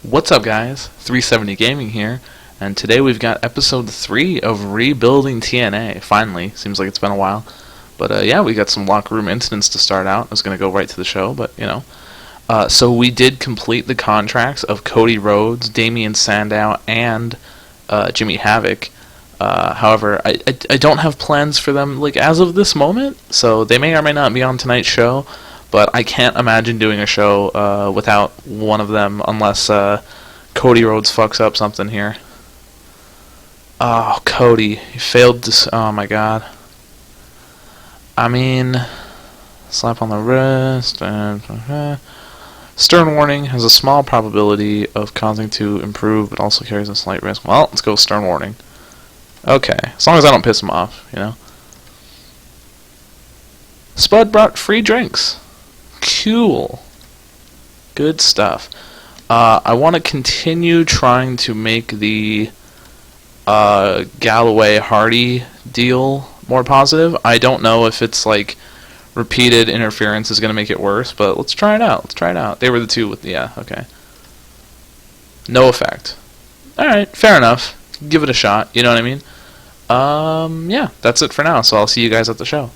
What's up, guys? 370 Gaming here, and today we've got episode 3 of Rebuilding TNA. Finally, seems like it's been a while. But yeah, we got some locker room incidents to start out. I was going to go right to the show, but you know. So we did complete the contracts of Cody Rhodes, Damian Sandow, and Jimmy Havoc. However, I don't have plans for them like as of this moment, so they may or may not be on tonight's show. But I can't imagine doing a show without one of them unless Cody Rhodes fucks up something here. Oh, Cody. He failed to... Oh, my God. I mean... Slap on the wrist. Stern warning has a small probability of causing to improve, but also carries a slight risk. Well, let's go stern warning. Okay. As long as I don't piss him off, you know. Spud brought free drinks. Cool. Good stuff. I want to continue trying to make the Galloway-Hardy deal more positive. I don't know if it's like repeated interference is going to make it worse, but let's try it out. They were the two with the... Yeah, okay. No effect. Alright, fair enough. Give it a shot, you know what I mean? Yeah, that's it for now, so I'll see you guys at the show.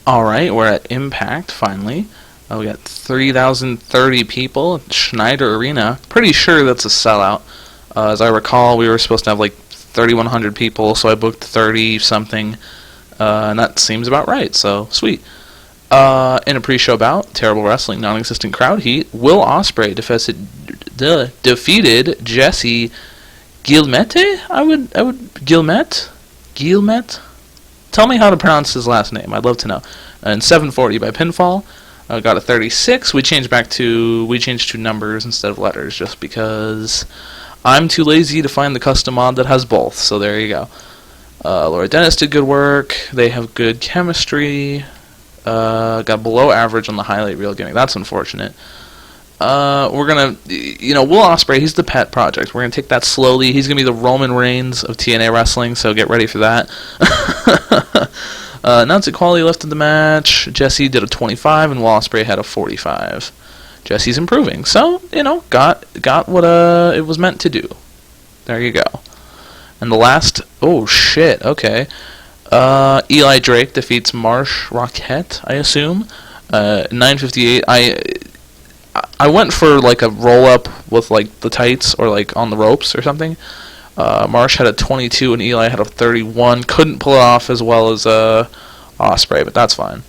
Alright, we're at Impact, finally. We got 3,030 people at Schneider Arena. Pretty sure that's a sellout. As I recall, we were supposed to have like 3,100 people, so I booked 30-something. And that seems about right, so sweet. In a pre-show bout, terrible wrestling, non-existent crowd heat, Will Ospreay defeated Jesse Guillemette? Guillemette? Tell me how to pronounce his last name. I'd love to know. And 740 by pinfall. Got a 36. We changed to numbers instead of letters just because I'm too lazy to find the custom mod that has both. So there you go. Laura Dennis did good work. They have good chemistry. Got below average on the highlight reel gimmick. That's unfortunate. We're gonna, Will Ospreay, he's the pet project. We're gonna take that slowly. He's gonna be the Roman Reigns of TNA wrestling, so get ready for that. Announced equality left in the match. Jesse did a 25, and Will Ospreay had a 45. Jesse's improving, so got what it was meant to do. There you go. And the last, oh shit, okay. Eli Drake defeats Marsh Rockette, I assume. 9:58. I went for like a roll up with like the tights or like on the ropes or something. Marsh had a 22 and Eli had a 31. Couldn't pull it off as well as Ospreay, but that's fine.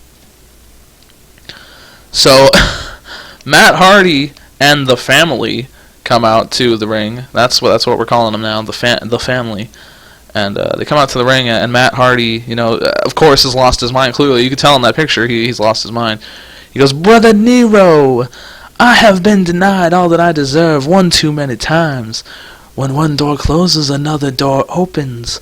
So Matt Hardy and the family come out to the ring. That's what we're calling them now, the family. And they come out to the ring, and Matt Hardy, of course, has lost his mind. Clearly, you can tell in that picture he's lost his mind. He goes, "Brother Nero, I have been denied all that I deserve one too many times. When one door closes, another door opens.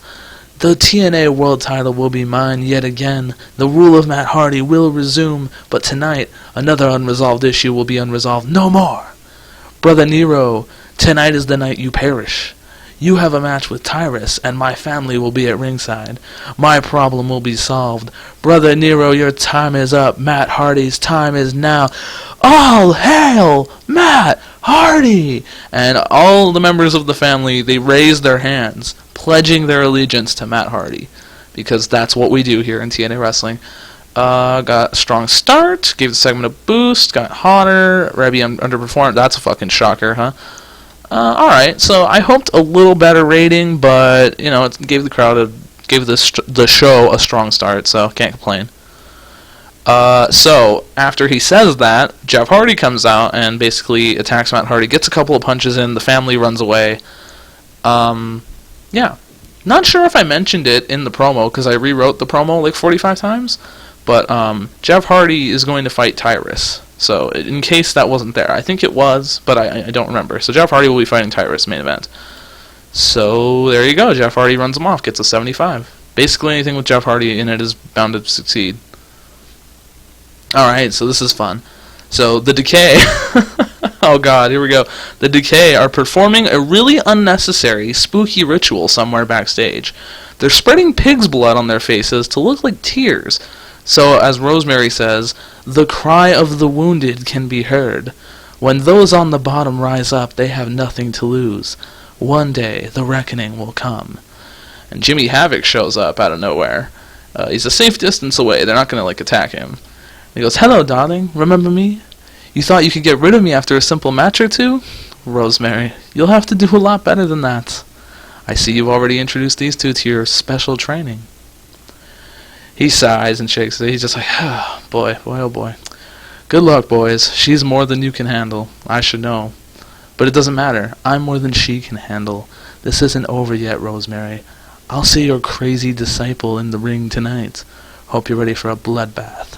The TNA World title will be mine yet again. The rule of Matt Hardy will resume, but tonight, another unresolved issue will be unresolved no more. Brother Nero, tonight is the night you perish. You have a match with Tyrus, and my family will be at ringside. My problem will be solved. Brother Nero, your time is up. Matt Hardy's time is now. All hail Matt Hardy!" And all the members of the family, they raise their hands, pledging their allegiance to Matt Hardy, because that's what we do here in TNA Wrestling. Got a strong start, gave the segment a boost, got hotter, Rebby underperformed. That's a fucking shocker, huh? Alright, so I hoped a little better rating, but, it gave the show a strong start, so can't complain. So, after he says that, Jeff Hardy comes out and basically attacks Matt Hardy, gets a couple of punches in, the family runs away. Yeah. Not sure if I mentioned it in the promo, because I rewrote the promo like 45 times, but Jeff Hardy is going to fight Tyrus. So, in case that wasn't there. I think it was, but I don't remember. So, Jeff Hardy will be fighting Tyrus main event. So, there you go. Jeff Hardy runs him off, gets a 75. Basically, anything with Jeff Hardy in it is bound to succeed. Alright, so this is fun. So, the Decay... oh god, here we go. The Decay are performing a really unnecessary, spooky ritual somewhere backstage. They're spreading pig's blood on their faces to look like tears. So, as Rosemary says, the cry of the wounded can be heard. When those on the bottom rise up, they have nothing to lose. One day, the reckoning will come. And Jimmy Havoc shows up out of nowhere. He's a safe distance away. They're not going to, like, attack him. He goes, "Hello, darling. Remember me? You thought you could get rid of me after a simple match or two? Rosemary, you'll have to do a lot better than that. I see you've already introduced these two to your special training." He sighs and shakes it. He's just like, "Oh, boy, oh boy. Good luck, boys. She's more than you can handle. I should know. But it doesn't matter. I'm more than she can handle. This isn't over yet, Rosemary. I'll see your crazy disciple in the ring tonight. Hope you're ready for a bloodbath."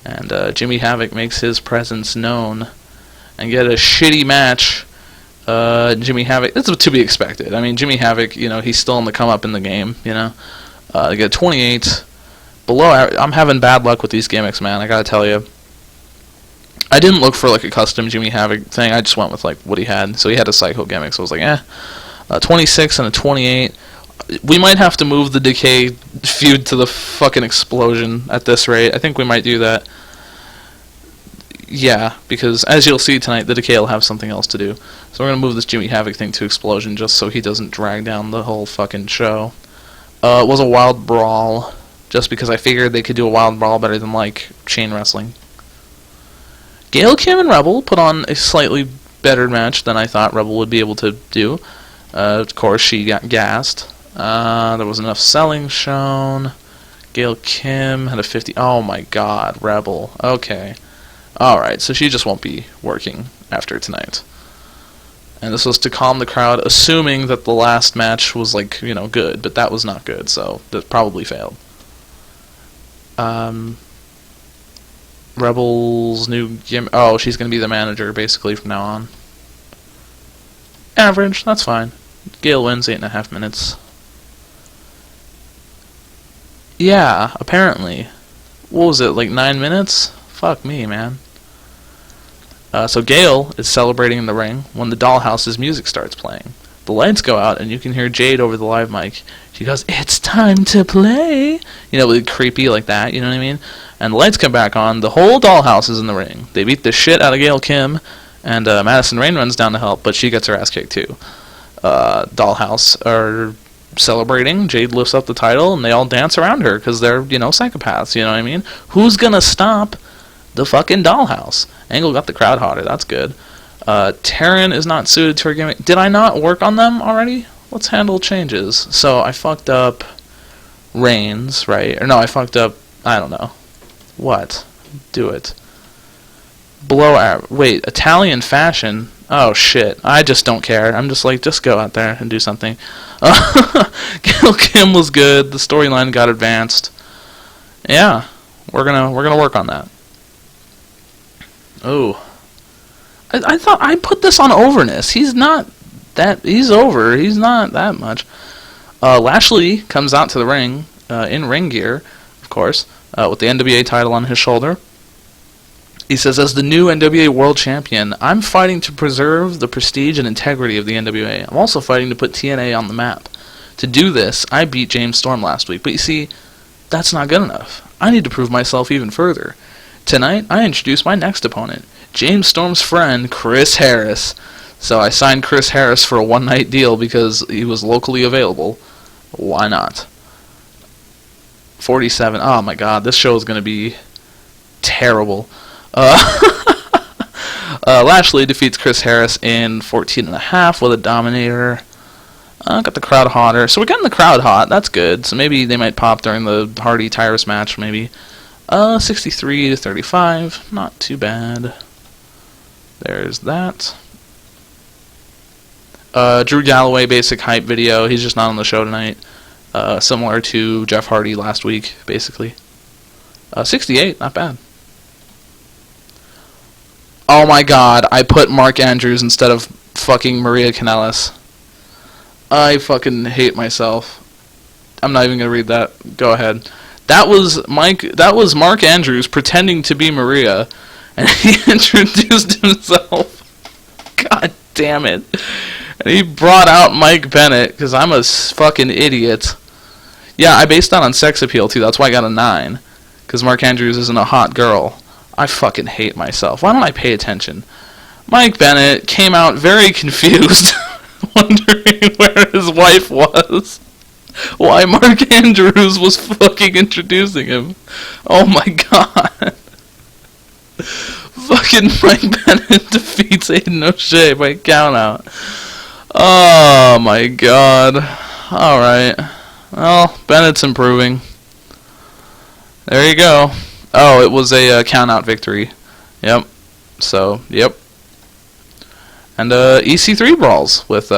And Jimmy Havoc makes his presence known and get a shitty match. Jimmy Havoc, it's to be expected. I mean, Jimmy Havoc, he's still on the come up in the game, They get 28. Below, I'm having bad luck with these gimmicks, man, I gotta tell you. I didn't look for, like, a custom Jimmy Havoc thing. I just went with, like, what he had. So he had a Psycho gimmick, so I was like, 26 and a 28. We might have to move the Decay feud to the fucking Explosion at this rate. I think we might do that. Yeah, because as you'll see tonight, the Decay will have something else to do. So we're going to move this Jimmy Havoc thing to Explosion just so he doesn't drag down the whole fucking show. It was a wild brawl, just because I figured they could do a wild brawl better than, like, chain wrestling. Gail Kim and Rebel put on a slightly better match than I thought Rebel would be able to do. Of course, she got gassed. There was enough selling shown. Gail Kim had a 50. Oh my god, Rebel. Okay. Alright, so she just won't be working after tonight. And this was to calm the crowd, assuming that the last match was, like, good. But that was not good, so that probably failed. Rebel's new gimmick. Oh, she's going to be the manager, basically, from now on. Average, that's fine. Gail wins 8.5 minutes. Yeah, apparently. What was it, like 9 minutes? Fuck me, man. So Gail is celebrating in the ring when the Dollhouse's music starts playing. The lights go out, and you can hear Jade over the live mic. She goes, "It's time to play." Like creepy like that, you know what I mean? And the lights come back on. The whole Dollhouse is in the ring. They beat the shit out of Gail Kim, and Madison Rayne runs down to help, but she gets her ass kicked too. Dollhouse are celebrating. Jade lifts up the title, and they all dance around her because they're, psychopaths, you know what I mean? Who's gonna stop the fucking Dollhouse? Angle got the crowd hotter. That's good. Taryn is not suited to her gimmick. Did I not work on them already? Let's handle changes. So I fucked up Reigns, right? Or no, I fucked up, I don't know. What? Do it. Wait, Italian fashion? Oh shit, I just don't care. I'm just like, just go out there and do something. Gail Kim was good. The storyline got advanced. Yeah, we're gonna work on that. Oh, I thought I put this on overness. He's over. He's not that much. Lashley comes out to the ring in ring gear, of course, with the NWA title on his shoulder. He says, "As the new NWA World Champion, I'm fighting to preserve the prestige and integrity of the NWA. I'm also fighting to put TNA on the map. To do this, I beat James Storm last week. But you see, that's not good enough. I need to prove myself even further. Tonight, I introduce my next opponent, James Storm's friend, Chris Harris." So I signed Chris Harris for a one-night deal because he was locally available. Why not? 47. Oh my god, this show is going to be terrible. Lashley defeats Chris Harris in 14.5 with a Dominator. Got the crowd hotter. So we're getting the crowd hot. That's good. So maybe they might pop during the Hardy Tyrus match, maybe. 63 to 35. Not too bad. There's that. Drew Galloway basic hype video. He's just not on the show tonight. Similar to Jeff Hardy last week, basically. 68, not bad. Oh my god, I put Mark Andrews instead of fucking Maria Kanellis. I fucking hate myself. I'm not even gonna read that. Go ahead. That was Mark Andrews pretending to be Maria, and he introduced himself. God damn it. And he brought out Mike Bennett, because I'm a fucking idiot. Yeah, I based that on sex appeal, too. That's why I got a 9. Because Mark Andrews isn't a hot girl. I fucking hate myself. Why don't I pay attention? Mike Bennett came out very confused, wondering where his wife was. Why Mark Andrews was fucking introducing him. Oh my god. Fucking Mike Bennett defeats Aiden O'Shea by countout. Oh my god. Alright. Well, Bennett's improving. There you go. Oh, it was a countout victory. Yep. So, yep. And EC3 brawls with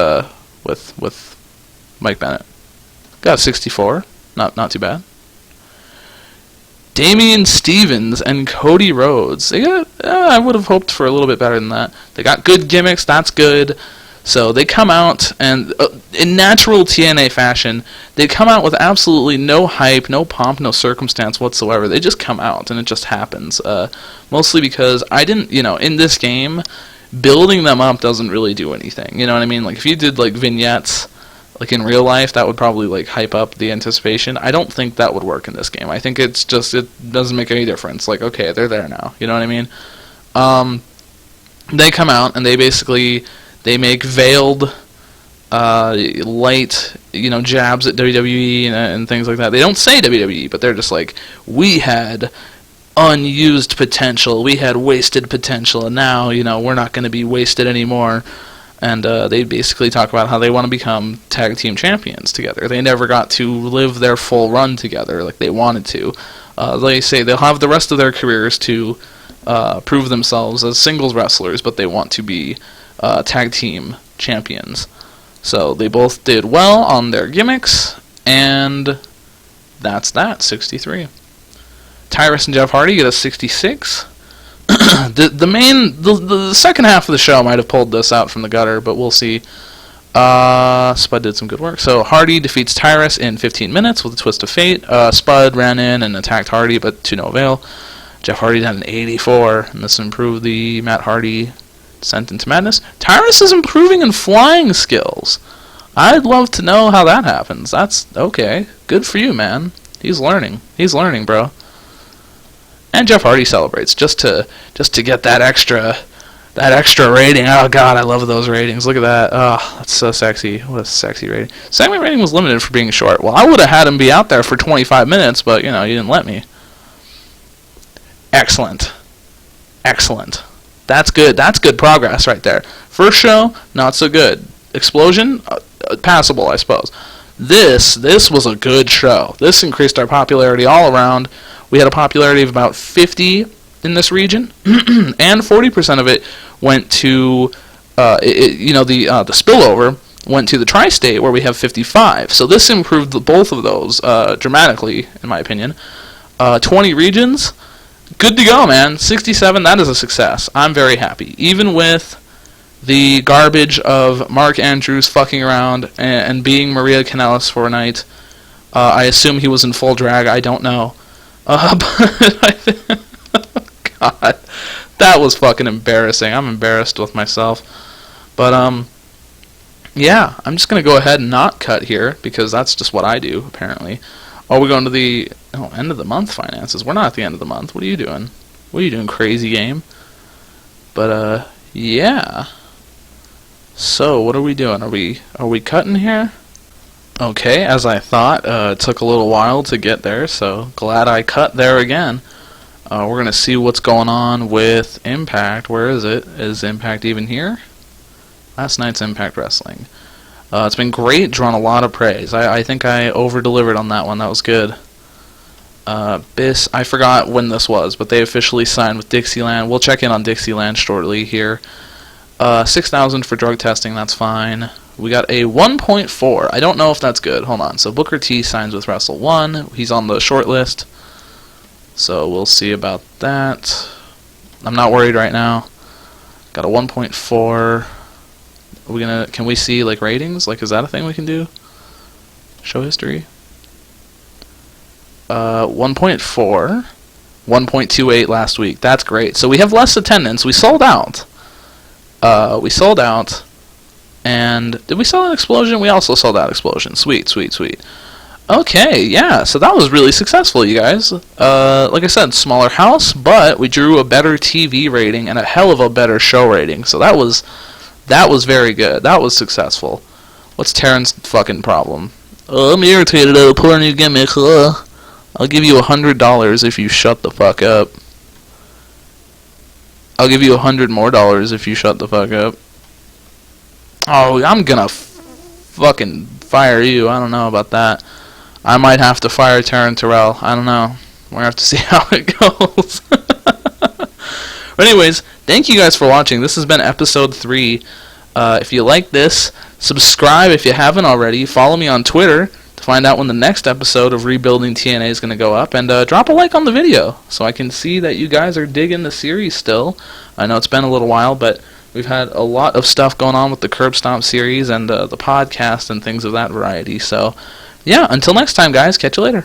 Mike Bennett. Got a 64. Not too bad. Damian Stevens and Cody Rhodes. They got, I would have hoped for a little bit better than that. They got good gimmicks. That's good. So they come out, and in natural TNA fashion, they come out with absolutely no hype, no pomp, no circumstance whatsoever. They just come out, and it just happens. Mostly because I didn't, in this game, building them up doesn't really do anything. You know what I mean? Like, if you did, like, vignettes, like, in real life, that would probably, like, hype up the anticipation. I don't think that would work in this game. I think it's just, it doesn't make any difference. Like, okay, they're there now. You know what I mean? They come out, and they basically... They make veiled, light, jabs at WWE and things like that. They don't say WWE, but they're just like, we had unused potential, we had wasted potential, and now, we're not going to be wasted anymore. And they basically talk about how they want to become tag team champions together. They never got to live their full run together like they wanted to. They say they'll have the rest of their careers to prove themselves as singles wrestlers, but they want to be tag team champions. So they both did well on their gimmicks, and that's that, 63. Tyrus and Jeff Hardy get a 66. The second half of the show might have pulled this out from the gutter, but we'll see. Spud did some good work. So Hardy defeats Tyrus in 15 minutes with a twist of fate. Spud ran in and attacked Hardy, but to no avail. Jeff Hardy had an 84, and this improved the Matt Hardy Descent into Madness. Tyrus is improving in flying skills. I'd love to know how that happens. That's okay. Good for you, man. He's learning. He's learning, bro. And Jeff Hardy celebrates just to get that extra rating. Oh god, I love those ratings. Look at that. Oh, that's so sexy. What a sexy rating. Segment rating was limited for being short. Well, I would have had him be out there for 25 minutes, but you didn't let me. Excellent. Excellent. That's good. That's good progress right there. First show, not so good. Explosion, passable, I suppose. This was a good show. This increased our popularity all around. We had a popularity of about 50 in this region, and 40% of it went to, the spillover went to the tri-state where we have 55. So this improved both of those dramatically, in my opinion. 20 regions. Good to go, man. 67, that is a success. I'm very happy. Even with the garbage of Mark Andrews fucking around and being Maria Kanellis for a night, I assume he was in full drag. I don't know. But God, that was fucking embarrassing. I'm embarrassed with myself. But, yeah, I'm just going to go ahead and not cut here because that's just what I do, apparently. Oh, we're going to the end of the month finances. We're not at the end of the month. What are you doing? What are you doing, crazy game? But yeah. So what are we doing? Are we cutting here? Okay, as I thought, it took a little while to get there, so glad I cut there again. We're gonna see what's going on with Impact. Where is it? Is Impact even here? Last night's Impact Wrestling. It's been great, drawn a lot of praise. I think I over-delivered on that one. That was good. BIS, I forgot when this was, but they officially signed with Dixieland. We'll check in on Dixieland shortly here. 6,000 for drug testing, that's fine. We got a 1.4. I don't know if that's good. Hold on. So Booker T signs with Wrestle 1. He's on the short list. So we'll see about that. I'm not worried right now. Got a 1.4. Can we see like ratings? Like, is that a thing we can do? Show history. 1.4. 1.28 last week. That's great. So we have less attendance. We sold out. And did we sell out Explosion? We also sold out Explosion. Sweet, sweet, sweet. Okay, yeah, so that was really successful, you guys. Like I said, smaller house, but we drew a better TV rating and a hell of a better show rating. So that was very good. That was successful. What's Taryn's fucking problem? I'm irritated at a poor new gimmick. I'll give you $100 if you shut the fuck up. I'll give you $100 more if you shut the fuck up. Oh, I'm gonna fucking fire you. I don't know about that. I might have to fire Taryn Terrell. I don't know. We're gonna have to see how it goes. But anyways, thank you guys for watching. This has been episode 3. If you like this, subscribe if you haven't already. Follow me on Twitter to find out when the next episode of Rebuilding TNA is going to go up. And drop a like on the video so I can see that you guys are digging the series still. I know it's been a little while, but we've had a lot of stuff going on with the Curb Stomp series and the podcast and things of that variety. So, yeah, until next time, guys. Catch you later.